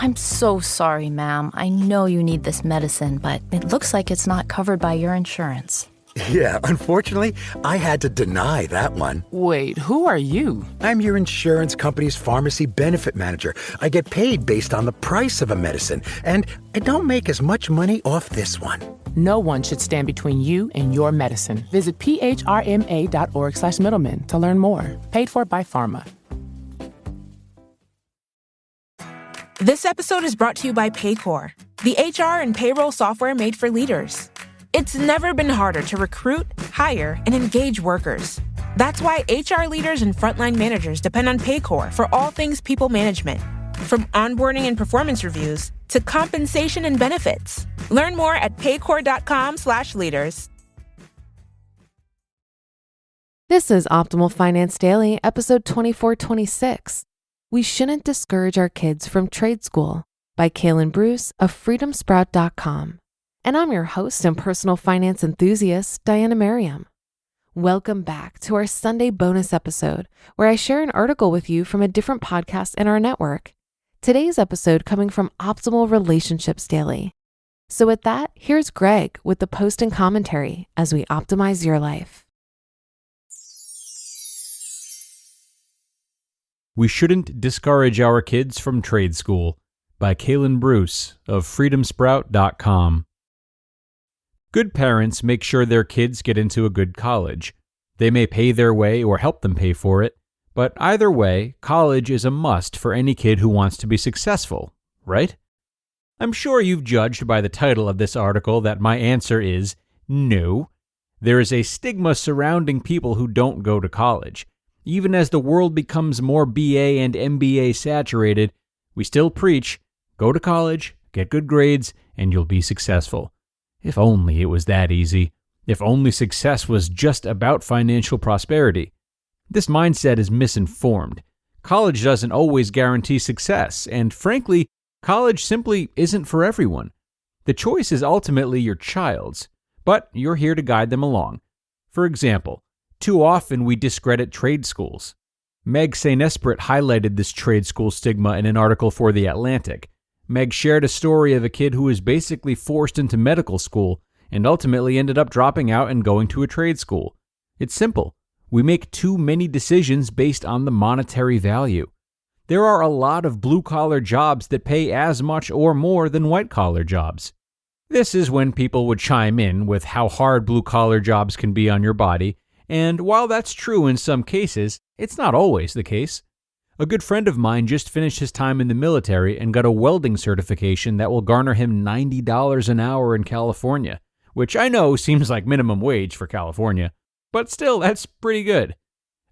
I'm so sorry, ma'am. I know you need this medicine, but it looks like it's not covered by your insurance. Yeah, unfortunately, I had to deny that one. Wait, who are you? I'm your insurance company's pharmacy benefit manager. I get paid based on the price of a medicine, and I don't make as much money off this one. No one should stand between you and your medicine. Visit phrma.org/middleman to learn more. Paid for by Pharma. This episode is brought to you by Paycor, the HR and payroll software made for leaders. It's never been harder to recruit, hire, and engage workers. That's why HR leaders and frontline managers depend on Paycor for all things people management, from onboarding and performance reviews to compensation and benefits. Learn more at paycor.com/leaders. This is Optimal Finance Daily, episode 2426. We Shouldn't Discourage Our Kids from Trade School by Kalen Bruce of freedomsprout.com. And I'm your host and personal finance enthusiast, Diana Merriam. Welcome back to our Sunday bonus episode, where I share an article with you from a different podcast in our network. Today's episode coming from Optimal Relationships Daily. So with that, here's Greg with the post and commentary as we optimize your life. We Shouldn't Discourage Our Kids from Trade School by Kalen Bruce of freedomsprout.com. Good parents make sure their kids get into a good college. They may pay their way or help them pay for it, but either way, college is a must for any kid who wants to be successful, right? I'm sure you've judged by the title of this article that my answer is no. There is a stigma surrounding people who don't go to college. Even as the world becomes more BA and MBA saturated, we still preach, go to college, get good grades, and you'll be successful. If only it was that easy. If only success was just about financial prosperity. This mindset is misinformed. College doesn't always guarantee success, and frankly, college simply isn't for everyone. The choice is ultimately your child's, but you're here to guide them along. For example, too often we discredit trade schools. Meg St. highlighted this trade school stigma in an article for The Atlantic. Meg shared a story of a kid who was basically forced into medical school and ultimately ended up dropping out and going to a trade school. It's simple. We make too many decisions based on the monetary value. There are a lot of blue-collar jobs that pay as much or more than white-collar jobs. This is when people would chime in with how hard blue-collar jobs can be on your body, and while that's true in some cases, it's not always the case. A good friend of mine just finished his time in the military and got a welding certification that will garner him $90 an hour in California, which I know seems like minimum wage for California, but still, that's pretty good.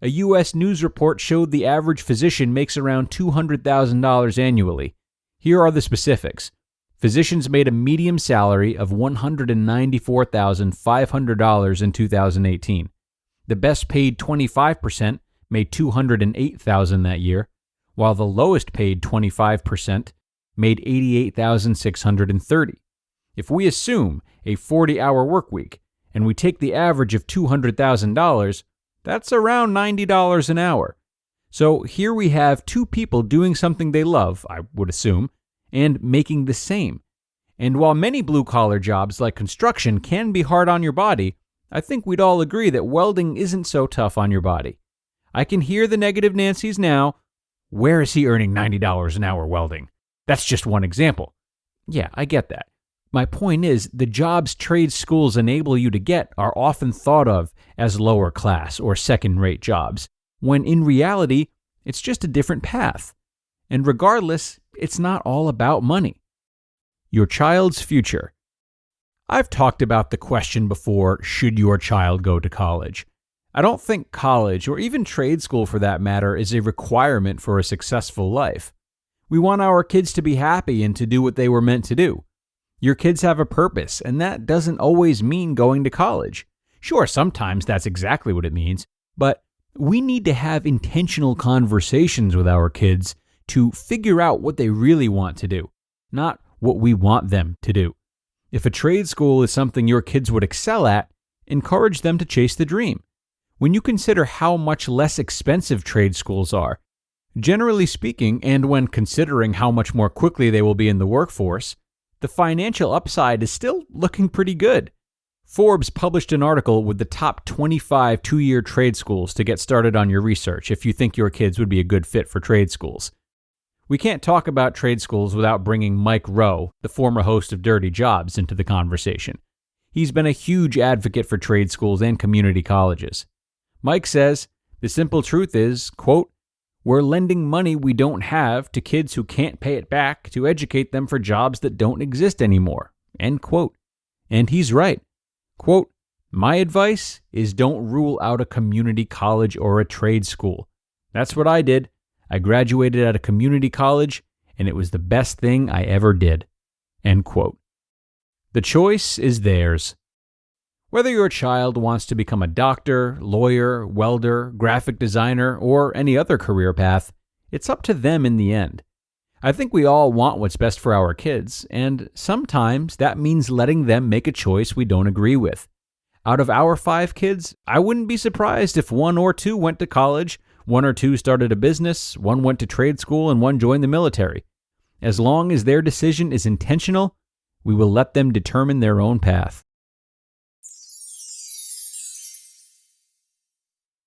A U.S. news report showed the average physician makes around $200,000 annually. Here are the specifics. Physicians made a median salary of $194,500 in 2018. The best paid 25% made $208,000 that year, while the lowest paid 25% made $88,630. If we assume a 40-hour work week and we take the average of $200,000, that's around $90 an hour. So here we have two people doing something they love, I would assume, and making the same. And while many blue-collar jobs like construction can be hard on your body, I think we'd all agree that welding isn't so tough on your body. I can hear the negative Nancys now. Where is he earning $90 an hour welding? That's just one example. Yeah, I get that. My point is, the jobs trade schools enable you to get are often thought of as lower class or second-rate jobs, when in reality, it's just a different path. And regardless, it's not all about money. Your child's future. I've talked about the question before, should your child go to college? I don't think college, or even trade school for that matter, is a requirement for a successful life. We want our kids to be happy and to do what they were meant to do. Your kids have a purpose, and that doesn't always mean going to college. Sure, sometimes that's exactly what it means, but we need to have intentional conversations with our kids to figure out what they really want to do, not what we want them to do. If a trade school is something your kids would excel at, encourage them to chase the dream. When you consider how much less expensive trade schools are, Generally speaking, and when considering how much more quickly they will be in the workforce, the financial upside is still looking pretty good. Forbes published an article with the top 25 two-year trade schools to get started on your research if you think your kids would be a good fit for trade schools. We can't talk about trade schools without bringing Mike Rowe, the former host of Dirty Jobs, into the conversation. He's been a huge advocate for trade schools and community colleges. Mike says, the simple truth is, quote, we're lending money we don't have to kids who can't pay it back to educate them for jobs that don't exist anymore, end quote. And he's right. Quote, my advice is don't rule out a community college or a trade school. That's what I did. I graduated at a community college, and it was the best thing I ever did. End quote. The choice is theirs. Whether your child wants to become a doctor, lawyer, welder, graphic designer, or any other career path, it's up to them in the end. I think we all want what's best for our kids, and sometimes that means letting them make a choice we don't agree with. Out of our 5 kids, I wouldn't be surprised if 1 or 2 went to college, 1 or 2 started a business, 1 went to trade school, and 1 joined the military. As long as their decision is intentional, we will let them determine their own path.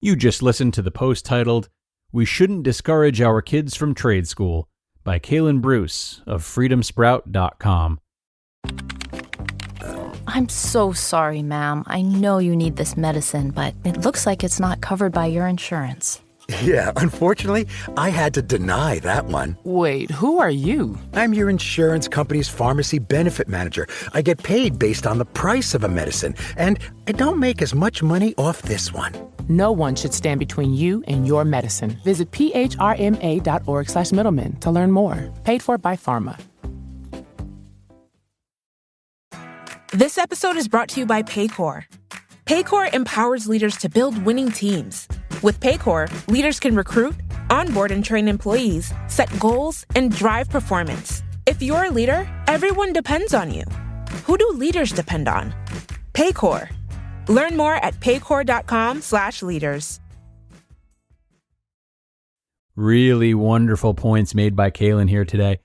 You just listened to the post titled, We Shouldn't Discourage Our Kids from Trade School by Kalen Bruce of freedomsprout.com. I'm so sorry, ma'am. I know you need this medicine, but it looks like it's not covered by your insurance. Yeah, unfortunately, I had to deny that one. Wait, who are you? I'm your insurance company's pharmacy benefit manager. I get paid based on the price of a medicine, and I don't make as much money off this one. No one should stand between you and your medicine. Visit phrma.org/middleman to learn more. Paid for by Pharma. This episode is brought to you by Paycor. Paycor empowers leaders to build winning teams. With Paycor, leaders can recruit, onboard and train employees, set goals, and drive performance. If you're a leader, everyone depends on you. Who do leaders depend on? Paycor. Learn more at paycor.com/leaders. Really wonderful points made by Kalen here today.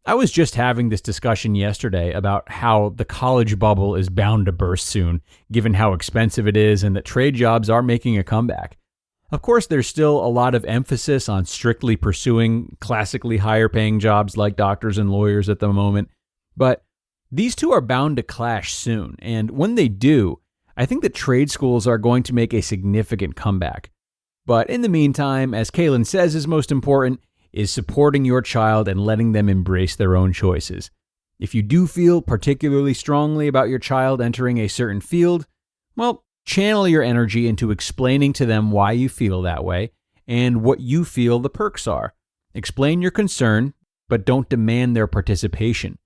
I was just having this discussion yesterday about how the college bubble is bound to burst soon, given how expensive it is and that trade jobs are making a comeback. Of course, there's still a lot of emphasis on strictly pursuing classically higher paying jobs like doctors and lawyers at the moment, but these two are bound to clash soon, and when they do, I think that trade schools are going to make a significant comeback. But in the meantime, as Kalen says is most important, is supporting your child and letting them embrace their own choices. If you do feel particularly strongly about your child entering a certain field, well, channel your energy into explaining to them why you feel that way and what you feel the perks are. Explain your concern, but don't demand their participation.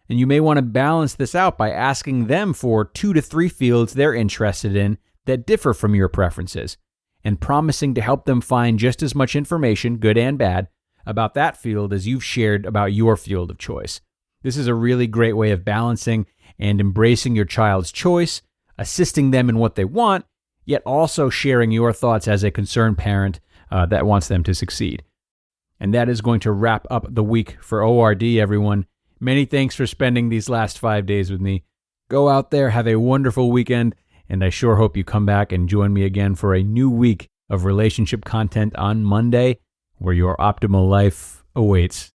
And you may want to balance this out by asking them for 2 to 3 fields they're interested in that differ from your preferences, and promising to help them find just as much information, good and bad, about that field as you've shared about your field of choice. This is a really great way of balancing and embracing your child's choice, assisting them in what they want, yet also sharing your thoughts as a concerned parent that wants them to succeed. And that is going to wrap up the week for ORD, everyone. Many thanks for spending these last 5 days with me. Go out there, have a wonderful weekend, and I sure hope you come back and join me again for a new week of relationship content on Monday, where your optimal life awaits.